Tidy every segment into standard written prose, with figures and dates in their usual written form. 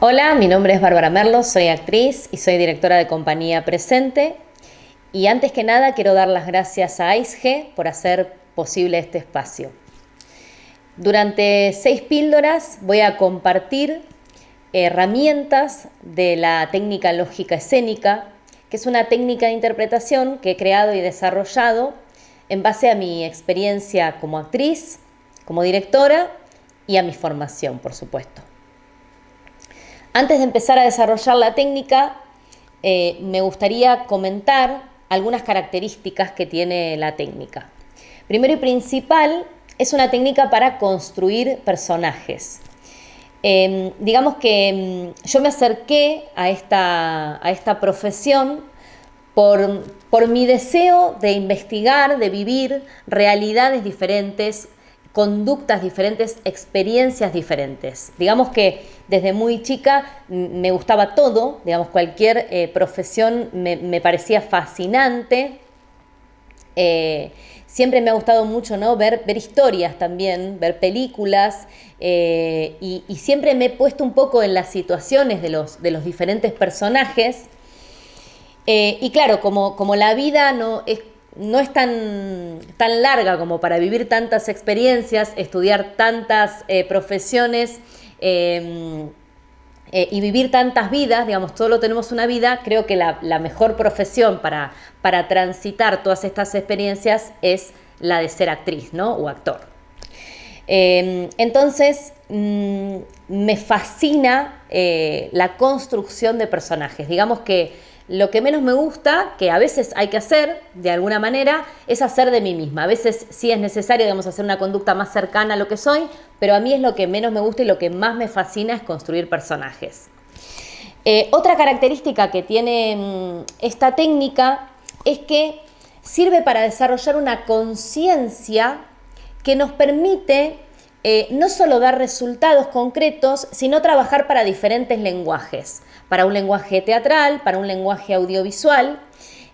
Hola, mi nombre es Bárbara Merlo, soy actriz y soy directora de Compañía Presente. Y antes que nada quiero dar las gracias a AISG por hacer posible este espacio. Durante 6 píldoras voy a compartir herramientas de la técnica lógica escénica, que es una técnica de interpretación que he creado y desarrollado en base a mi experiencia como actriz, como directora y a mi formación, por supuesto. Antes de empezar a desarrollar la técnica, me gustaría comentar algunas características que tiene la técnica. Primero y principal, es una técnica para construir personajes. Digamos que yo me acerqué a esta profesión por mi deseo de investigar, de vivir realidades diferentes, conductas diferentes, experiencias diferentes. Digamos que desde muy chica me gustaba todo, digamos, cualquier profesión me parecía fascinante. Siempre me ha gustado mucho, ¿no? ver historias también, ver películas, y siempre me he puesto un poco en las situaciones de los diferentes personajes. Y claro, como la vida no es tan larga como para vivir tantas experiencias, estudiar tantas profesiones y vivir tantas vidas, digamos, solo tenemos una vida. Creo que la mejor profesión para transitar todas estas experiencias es la de ser actriz, ¿no? O actor. Entonces, me fascina la construcción de personajes. Digamos que lo que menos me gusta, que a veces hay que hacer de alguna manera, es hacer de mí misma. A veces sí es necesario, digamos, hacer una conducta más cercana a lo que soy, pero a mí es lo que menos me gusta y lo que más me fascina es construir personajes. Otra característica que tiene esta técnica es que sirve para desarrollar una conciencia que nos permite no solo dar resultados concretos, sino trabajar para diferentes lenguajes, para un lenguaje teatral, para un lenguaje audiovisual,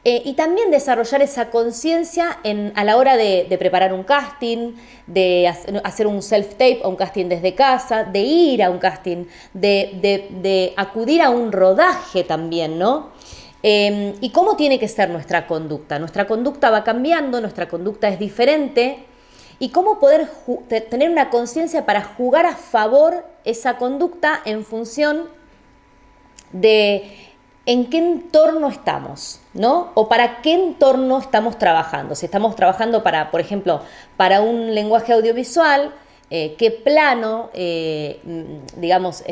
y también desarrollar esa conciencia a la hora de preparar un casting, de hacer un self-tape o un casting desde casa, de ir a un casting, de acudir a un rodaje también, ¿no? Y cómo tiene que ser nuestra conducta. Nuestra conducta va cambiando, nuestra conducta es diferente, y cómo poder tener una conciencia para jugar a favor esa conducta en función de en qué entorno estamos, ¿no? O para qué entorno estamos trabajando. Si estamos trabajando por ejemplo, para un lenguaje audiovisual, qué plano, digamos,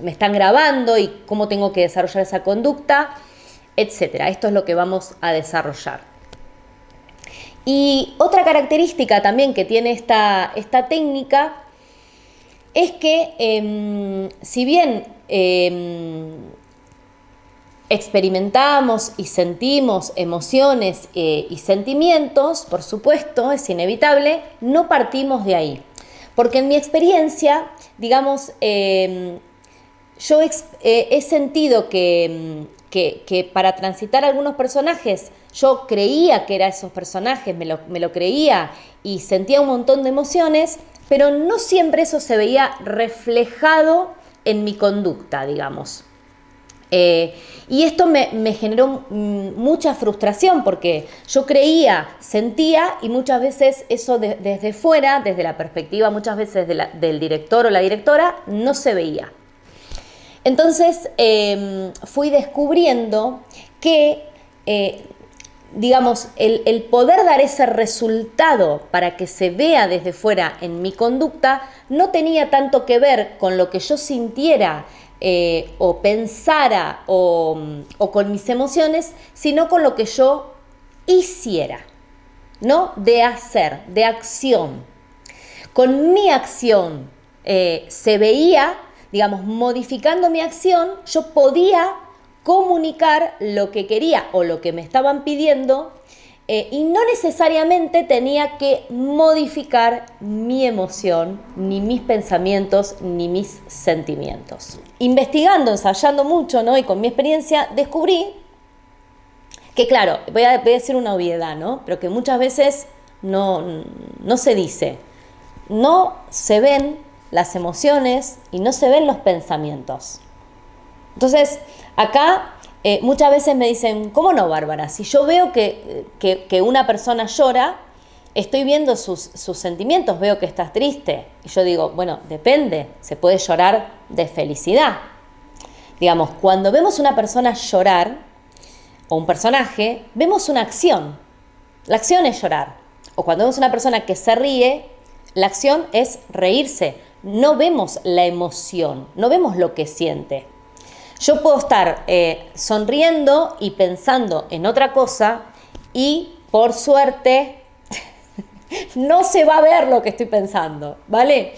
me están grabando y cómo tengo que desarrollar esa conducta, etcétera. Esto es lo que vamos a desarrollar. Y otra característica también que tiene esta técnica es que si bien experimentamos y sentimos emociones y sentimientos, por supuesto, es inevitable, no partimos de ahí. Porque en mi experiencia, digamos, yo he sentido que para transitar algunos personajes, yo creía que eran esos personajes, me lo creía y sentía un montón de emociones, pero no siempre eso se veía reflejado en mi conducta, digamos. Y esto me generó mucha frustración porque yo creía, sentía, y muchas veces eso desde fuera, desde la perspectiva muchas veces del director o la directora, no se veía. Entonces fui descubriendo que, digamos, el poder dar ese resultado para que se vea desde fuera en mi conducta no tenía tanto que ver con lo que yo sintiera o pensara o con mis emociones, sino con lo que yo hiciera, ¿no? De hacer, de acción. Con mi acción se veía, digamos, modificando mi acción, yo podía comunicar lo que quería o lo que me estaban pidiendo, y no necesariamente tenía que modificar mi emoción, ni mis pensamientos, ni mis sentimientos. Investigando, ensayando mucho, ¿no? Y con mi experiencia descubrí que, claro, voy a decir una obviedad, ¿no? Pero que muchas veces no se dice. No se ven las emociones y no se ven los pensamientos. Entonces, acá muchas veces me dicen, ¿cómo no, Bárbara? Si yo veo que una persona llora, estoy viendo sus sentimientos, veo que estás triste. Y yo digo, bueno, depende, se puede llorar de felicidad. Digamos, cuando vemos una persona llorar, o un personaje, vemos una acción. La acción es llorar. O cuando vemos una persona que se ríe, la acción es reírse. No vemos la emoción, no vemos lo que siente. Yo puedo estar sonriendo y pensando en otra cosa y, por suerte, no se va a ver lo que estoy pensando, ¿vale?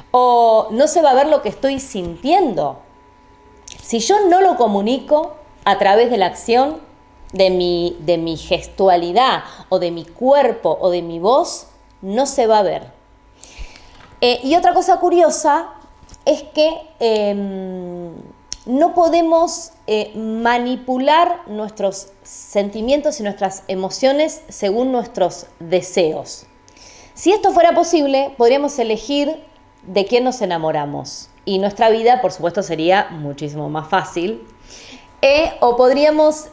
O no se va a ver lo que estoy sintiendo. Si yo no lo comunico a través de la acción, de mi gestualidad o de mi cuerpo o de mi voz, no se va a ver. Y otra cosa curiosa es que no podemos manipular nuestros sentimientos y nuestras emociones según nuestros deseos. Si esto fuera posible, podríamos elegir de quién nos enamoramos y nuestra vida, por supuesto, sería muchísimo más fácil. O podríamos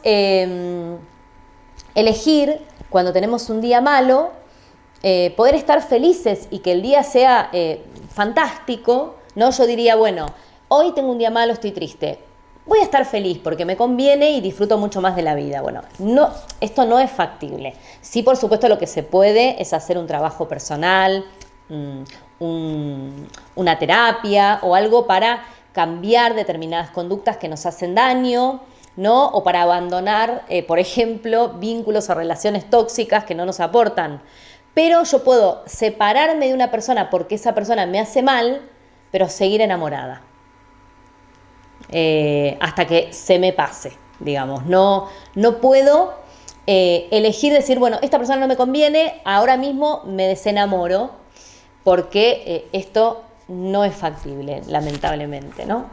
elegir, cuando tenemos un día malo, poder estar felices y que el día sea fantástico, ¿no? Yo diría, bueno, hoy tengo un día malo, estoy triste. Voy a estar feliz porque me conviene y disfruto mucho más de la vida. Bueno, no, esto no es factible. Sí, por supuesto, lo que se puede es hacer un trabajo personal, una terapia o algo para cambiar determinadas conductas que nos hacen daño, ¿no? O para abandonar, por ejemplo, vínculos o relaciones tóxicas que no nos aportan. Pero yo puedo separarme de una persona porque esa persona me hace mal, pero seguir enamorada. Hasta que se me pase, digamos. No puedo elegir decir, bueno, esta persona no me conviene, ahora mismo me desenamoro, porque esto no es factible, lamentablemente, ¿no?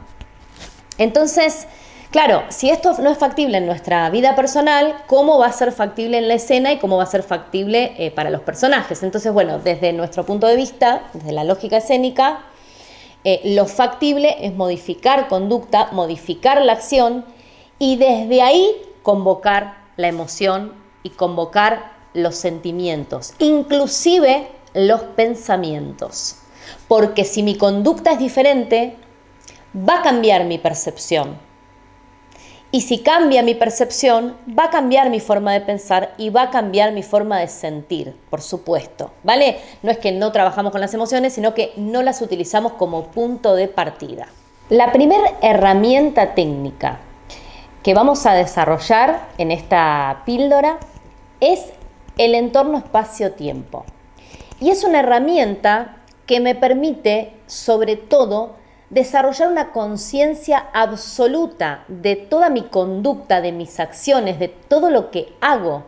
Entonces, claro, si esto no es factible en nuestra vida personal, ¿cómo va a ser factible en la escena y cómo va a ser factible para los personajes? Entonces, bueno, desde nuestro punto de vista, desde la lógica escénica, lo factible es modificar conducta, modificar la acción y desde ahí convocar la emoción y convocar los sentimientos, inclusive los pensamientos. Porque si mi conducta es diferente, va a cambiar mi percepción. Y si cambia mi percepción, va a cambiar mi forma de pensar y va a cambiar mi forma de sentir, por supuesto, ¿vale? No es que no trabajamos con las emociones, sino que no las utilizamos como punto de partida. La primera herramienta técnica que vamos a desarrollar en esta píldora es el entorno espacio-tiempo. Y es una herramienta que me permite, sobre todo, desarrollar una conciencia absoluta de toda mi conducta, de mis acciones, de todo lo que hago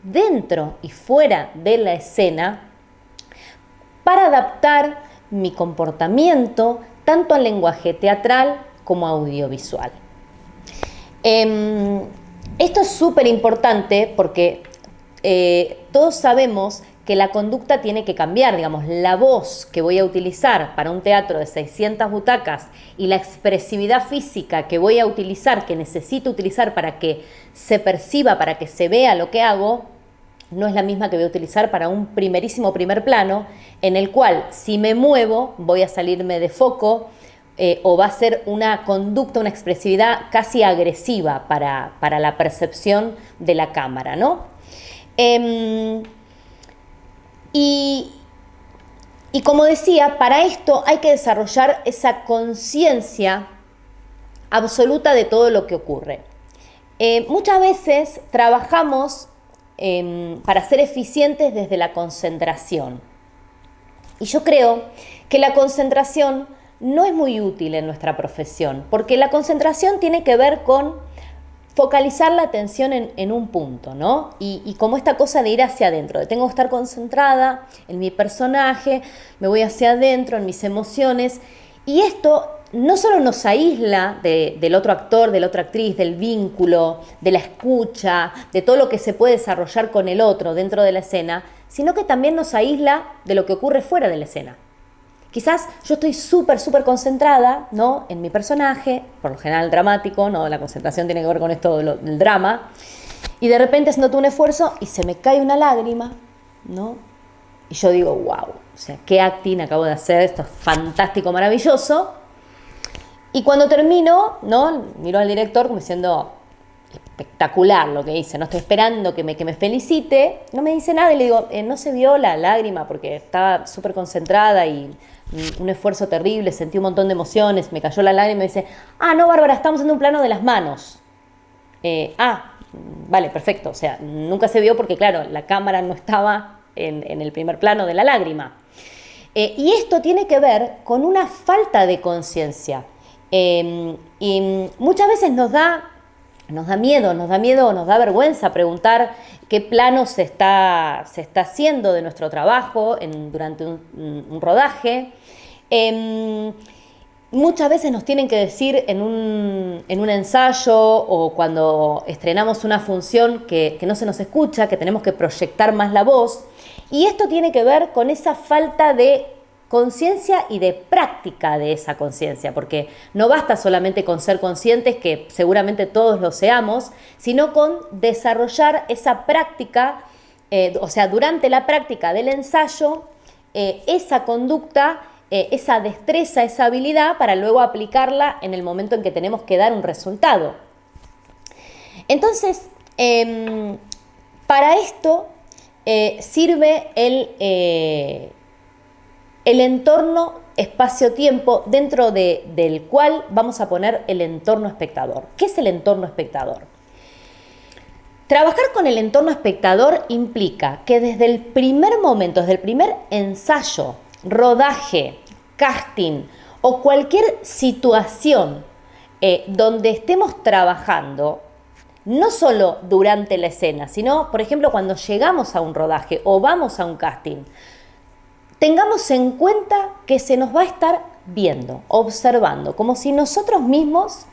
dentro y fuera de la escena para adaptar mi comportamiento tanto al lenguaje teatral como audiovisual. Esto es súper importante porque todos sabemos que la conducta tiene que cambiar, digamos, la voz que voy a utilizar para un teatro de 600 butacas y la expresividad física que voy a utilizar, que necesito utilizar para que se perciba, para que se vea lo que hago, no es la misma que voy a utilizar para un primerísimo primer plano, en el cual si me muevo voy a salirme de foco o va a ser una conducta, una expresividad casi agresiva para la percepción de la cámara, ¿no? Y como decía, para esto hay que desarrollar esa conciencia absoluta de todo lo que ocurre. Muchas veces trabajamos para ser eficientes desde la concentración. Y yo creo que la concentración no es muy útil en nuestra profesión, porque la concentración tiene que ver con focalizar la atención en un punto, ¿no? Y como esta cosa de ir hacia adentro, de tengo que estar concentrada en mi personaje, me voy hacia adentro, en mis emociones, y esto no solo nos aísla del otro actor, de la otra actriz, del vínculo, de la escucha, de todo lo que se puede desarrollar con el otro dentro de la escena, sino que también nos aísla de lo que ocurre fuera de la escena. Quizás yo estoy súper concentrada, ¿no?, en mi personaje, por lo general dramático, ¿no? La concentración tiene que ver con esto del drama, y de repente haciendo un esfuerzo y se me cae una lágrima, ¿no? Y yo digo, wow, o sea, qué acting acabo de hacer, esto es fantástico, maravilloso. Y cuando termino, ¿no?, miro al director como diciendo, espectacular lo que hice, no estoy esperando que me felicite, no me dice nada y le digo, no se vio la lágrima porque estaba súper concentrada y un esfuerzo terrible, sentí un montón de emociones, me cayó la lágrima y me dice, no, Bárbara, estamos haciendo un plano de las manos. Vale, perfecto, o sea, nunca se vio porque claro, la cámara no estaba en el primer plano de la lágrima. Y esto tiene que ver con una falta de conciencia. Y muchas veces nos da miedo, nos da vergüenza preguntar qué plano se está haciendo de nuestro trabajo durante un rodaje. Muchas veces nos tienen que decir en un ensayo o cuando estrenamos una función que no se nos escucha, que tenemos que proyectar más la voz. Y esto tiene que ver con esa falta de conciencia y de práctica de esa conciencia, porque no basta solamente con ser conscientes, que seguramente todos lo seamos, sino con desarrollar esa práctica, o sea, durante la práctica del ensayo, esa conducta, esa destreza, esa habilidad, para luego aplicarla en el momento en que tenemos que dar un resultado. Entonces, para esto sirve el entorno espacio-tiempo dentro del cual vamos a poner el entorno espectador. ¿Qué es el entorno espectador? Trabajar con el entorno espectador implica que desde el primer momento, desde el primer ensayo, rodaje, casting o cualquier situación donde estemos trabajando, no solo durante la escena, sino, por ejemplo, cuando llegamos a un rodaje o vamos a un casting, tengamos en cuenta que se nos va a estar viendo, observando, como si nosotros mismos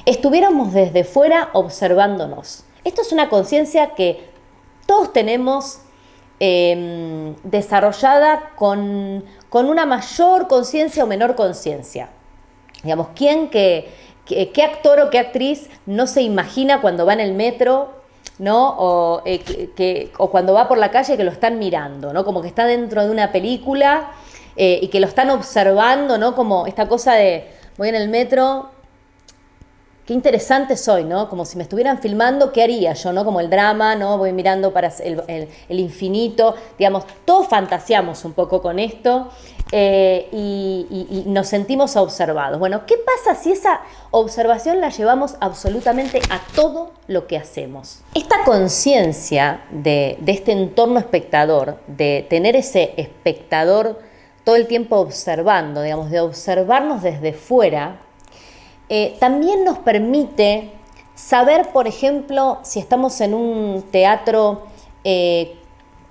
estuviéramos desde fuera observándonos. Esto es una conciencia que todos tenemos desarrollada con una mayor conciencia o menor conciencia. Digamos, ¿qué actor o qué actriz no se imagina cuando va en el metro, ¿no? O cuando va por la calle que lo están mirando, ¿no? Como que está dentro de una película y que lo están observando, ¿no? Como esta cosa de voy en el metro, qué interesante soy, ¿no? Como si me estuvieran filmando, ¿qué haría yo, no? Como el drama, ¿no? Voy mirando para el infinito, digamos, todos fantaseamos un poco con esto y nos sentimos observados. Bueno, ¿qué pasa si esa observación la llevamos absolutamente a todo lo que hacemos? Esta conciencia de este entorno espectador, de tener ese espectador todo el tiempo observando, digamos, de observarnos desde fuera, también nos permite saber, por ejemplo, si estamos en un teatro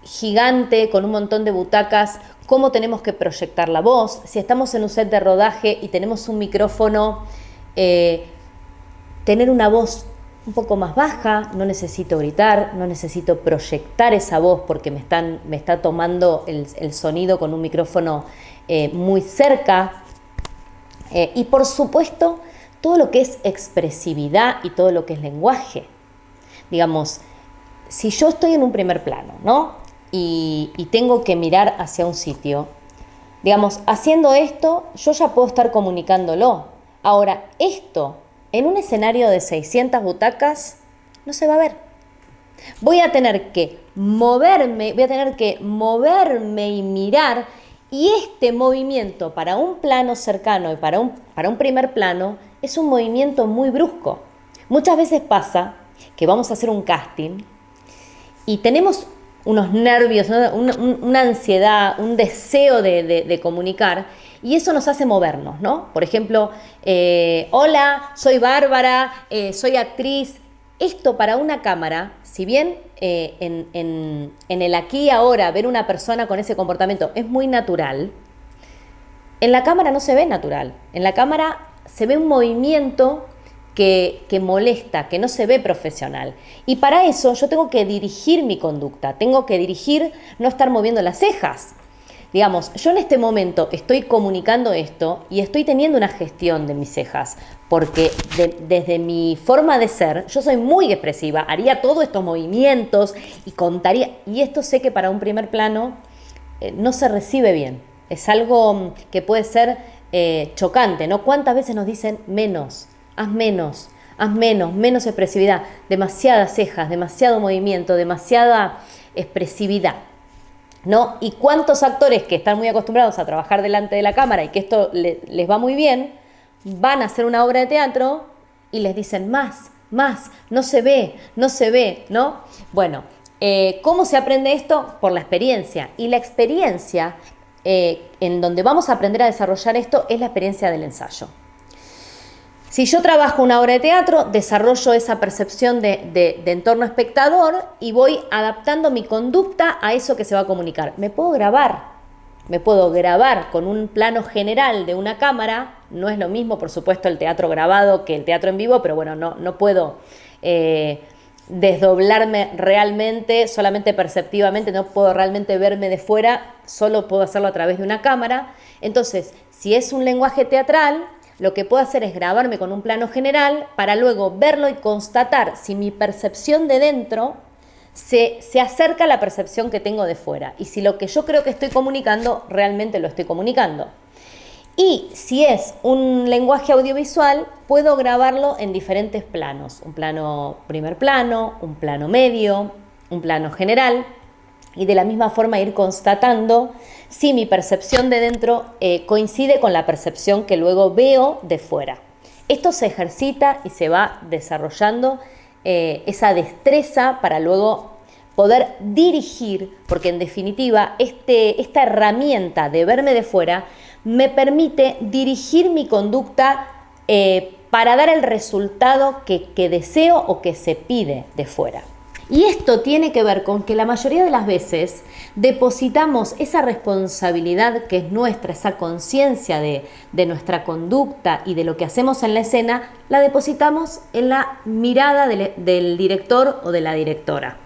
gigante con un montón de butacas, cómo tenemos que proyectar la voz, si estamos en un set de rodaje y tenemos un micrófono, tener una voz un poco más baja, no necesito gritar, no necesito proyectar esa voz porque me está tomando el sonido con un micrófono muy cerca. Y por supuesto, todo lo que es expresividad y todo lo que es lenguaje. Digamos, si yo estoy en un primer plano, ¿no? Y tengo que mirar hacia un sitio, digamos, haciendo esto, yo ya puedo estar comunicándolo. Ahora, esto, en un escenario de 600 butacas, no se va a ver. Voy a tener que moverme y mirar, y este movimiento para un plano cercano y para un primer plano es un movimiento muy brusco. Muchas veces pasa que vamos a hacer un casting y tenemos unos nervios, ¿no? una ansiedad, un deseo de comunicar, y eso nos hace movernos, ¿no? Por ejemplo, hola, soy Bárbara, soy actriz. Esto para una cámara, si bien en el aquí y ahora ver una persona con ese comportamiento es muy natural, en la cámara no se ve natural. En la cámara se ve un movimiento que molesta, que no se ve profesional. Y para eso yo tengo que dirigir mi conducta, tengo que dirigir, no estar moviendo las cejas, Digamos, yo en este momento estoy comunicando esto y estoy teniendo una gestión de mis cejas, porque desde mi forma de ser, yo soy muy expresiva, haría todos estos movimientos y contaría, y esto sé que para un primer plano no se recibe bien. Es algo que puede ser chocante, ¿no? ¿Cuántas veces nos dicen menos, haz menos, menos expresividad, demasiadas cejas, demasiado movimiento, demasiada expresividad, ¿no? Y cuántos actores que están muy acostumbrados a trabajar delante de la cámara y que esto les va muy bien, van a hacer una obra de teatro y les dicen más, no se ve, ¿no? Bueno, ¿cómo se aprende esto? Por la experiencia. Y la experiencia en donde vamos a aprender a desarrollar esto es la experiencia del ensayo. Si yo trabajo una obra de teatro, desarrollo esa percepción de entorno espectador y voy adaptando mi conducta a eso que se va a comunicar. Me puedo grabar con un plano general de una cámara. No es lo mismo, por supuesto, el teatro grabado que el teatro en vivo, pero bueno, no puedo desdoblarme realmente, solamente perceptivamente, no puedo realmente verme de fuera, solo puedo hacerlo a través de una cámara. Entonces, si es un lenguaje teatral, lo que puedo hacer es grabarme con un plano general para luego verlo y constatar si mi percepción de dentro se acerca a la percepción que tengo de fuera y si lo que yo creo que estoy comunicando realmente lo estoy comunicando. Y si es un lenguaje audiovisual, puedo grabarlo en diferentes planos. Un plano primer plano, un plano medio, un plano general. Y de la misma forma ir constatando si mi percepción de dentro coincide con la percepción que luego veo de fuera. Esto se ejercita y se va desarrollando esa destreza para luego poder dirigir, porque en definitiva esta herramienta de verme de fuera me permite dirigir mi conducta para dar el resultado que deseo o que se pide de fuera. Y esto tiene que ver con que la mayoría de las veces depositamos esa responsabilidad que es nuestra, esa conciencia de nuestra conducta y de lo que hacemos en la escena, la depositamos en la mirada del director o de la directora.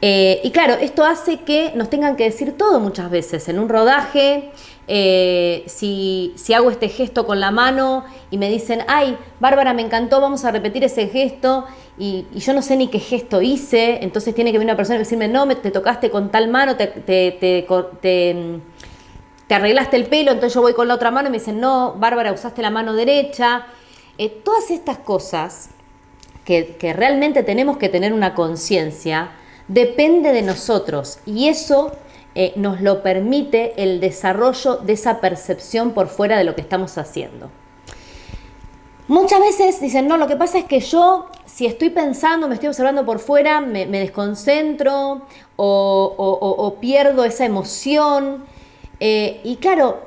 Y claro, esto hace que nos tengan que decir todo muchas veces. En un rodaje, si hago este gesto con la mano y me dicen, ay, Bárbara, me encantó, vamos a repetir ese gesto, y yo no sé ni qué gesto hice, entonces tiene que venir una persona y decirme, no, te tocaste con tal mano, te arreglaste el pelo, entonces yo voy con la otra mano y me dicen, no, Bárbara, usaste la mano derecha. Todas estas cosas que realmente tenemos que tener una conciencia, depende de nosotros y eso nos lo permite el desarrollo de esa percepción por fuera de lo que estamos haciendo. Muchas veces dicen, no, lo que pasa es que yo, si estoy pensando, me estoy observando por fuera, me desconcentro o pierdo esa emoción. Y claro,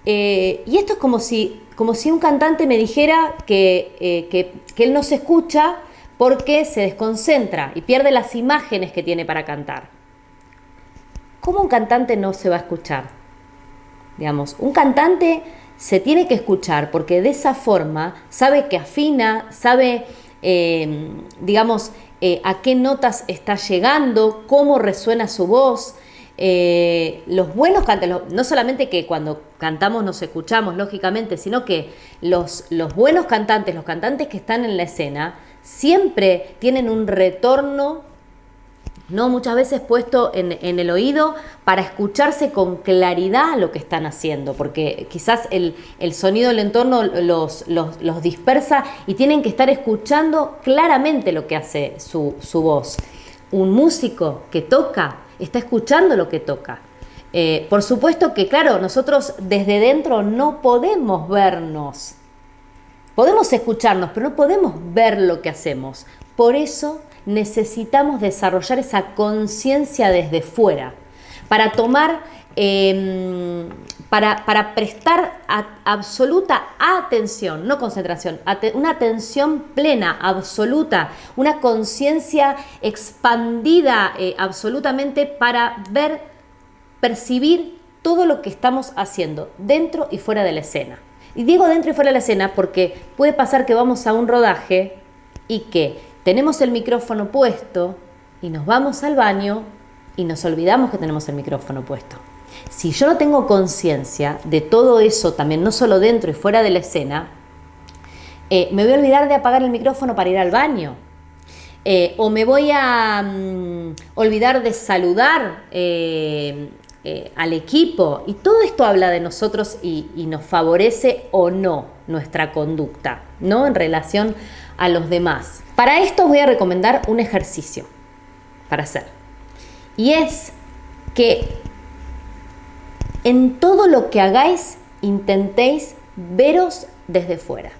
y esto es como si un cantante me dijera que él no se escucha porque se desconcentra y pierde las imágenes que tiene para cantar. ¿Cómo un cantante no se va a escuchar? Digamos, un cantante se tiene que escuchar porque de esa forma sabe que afina, sabe, a qué notas está llegando, cómo resuena su voz. Los buenos cantantes, no solamente que cuando cantamos nos escuchamos, lógicamente, sino que los buenos cantantes, los cantantes que están en la escena, siempre tienen un retorno, ¿no? Muchas veces puesto en el oído para escucharse con claridad lo que están haciendo, porque quizás el sonido del entorno los dispersa y tienen que estar escuchando claramente lo que hace su voz. Un músico que toca está escuchando lo que toca. Por supuesto que, claro, nosotros desde dentro no podemos vernos. Podemos escucharnos, pero no podemos ver lo que hacemos. Por eso necesitamos desarrollar esa conciencia desde fuera, para tomar, para prestar absoluta atención, no concentración, una atención plena, absoluta, una conciencia expandida absolutamente para ver, percibir todo lo que estamos haciendo dentro y fuera de la escena. Y digo dentro y fuera de la escena porque puede pasar que vamos a un rodaje y que tenemos el micrófono puesto y nos vamos al baño y nos olvidamos que tenemos el micrófono puesto. Si yo no tengo conciencia de todo eso también, no solo dentro y fuera de la escena, me voy a olvidar de apagar el micrófono para ir al baño. O me voy a olvidar de saludar al equipo. Y todo esto habla de nosotros y nos favorece o no nuestra conducta, ¿no? En relación a los demás. Para esto os voy a recomendar un ejercicio para hacer. Y es que en todo lo que hagáis intentéis veros desde fuera.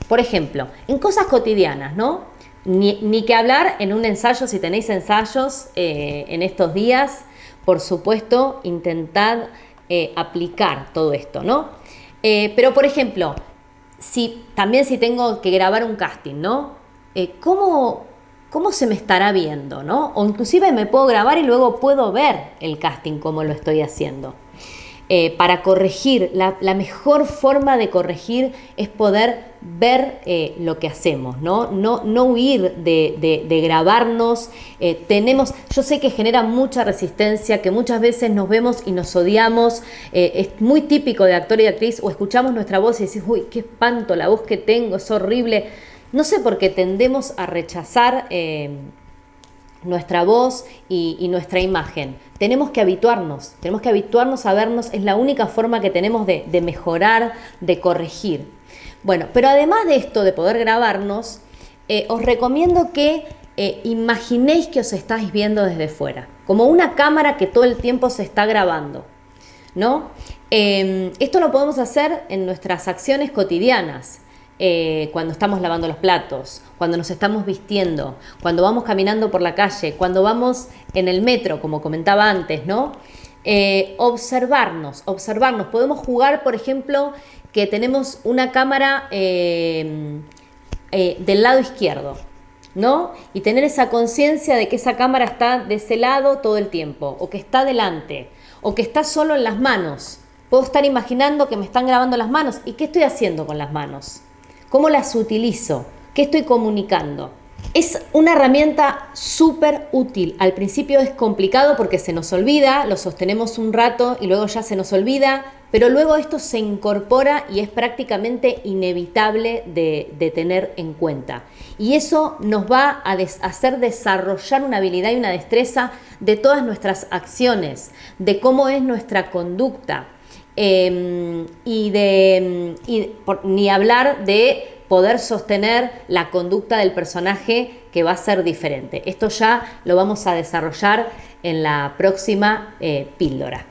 Por ejemplo, en cosas cotidianas, ¿no? Ni que hablar en un ensayo, si tenéis ensayos en estos días, por supuesto, intentad aplicar todo esto, ¿no? Pero, por ejemplo, también si tengo que grabar un casting, ¿no? ¿Cómo se me estará viendo, ¿no? O inclusive me puedo grabar y luego puedo ver el casting, cómo lo estoy haciendo. Para corregir, la mejor forma de corregir es poder ver lo que hacemos, ¿no? No huir de grabarnos. Yo sé que genera mucha resistencia, que muchas veces nos vemos y nos odiamos. Es muy típico de actor y de actriz, o escuchamos nuestra voz y decimos, uy, qué espanto, la voz que tengo es horrible. No sé por qué tendemos a rechazar nuestra voz y nuestra imagen. Tenemos que habituarnos a vernos, es la única forma que tenemos de mejorar, de corregir. Bueno, pero además de esto de poder grabarnos, os recomiendo que imaginéis que os estáis viendo desde fuera, como una cámara que todo el tiempo se está grabando, ¿no? Esto lo podemos hacer en nuestras acciones cotidianas. Cuando estamos lavando los platos, cuando nos estamos vistiendo, cuando vamos caminando por la calle, cuando vamos en el metro, como comentaba antes, ¿no? Observarnos. Podemos jugar, por ejemplo, que tenemos una cámara del lado izquierdo, ¿no? Y tener esa conciencia de que esa cámara está de ese lado todo el tiempo, o que está delante, o que está solo en las manos. Puedo estar imaginando que me están grabando las manos. ¿Y qué estoy haciendo con las manos? ¿Cómo las utilizo? ¿Qué estoy comunicando? Es una herramienta súper útil. Al principio es complicado porque se nos olvida, lo sostenemos un rato y luego ya se nos olvida, pero luego esto se incorpora y es prácticamente inevitable de tener en cuenta. Y eso nos va a hacer desarrollar una habilidad y una destreza de todas nuestras acciones, de cómo es nuestra conducta. Ni hablar de poder sostener la conducta del personaje, que va a ser diferente. Esto ya lo vamos a desarrollar en la próxima píldora.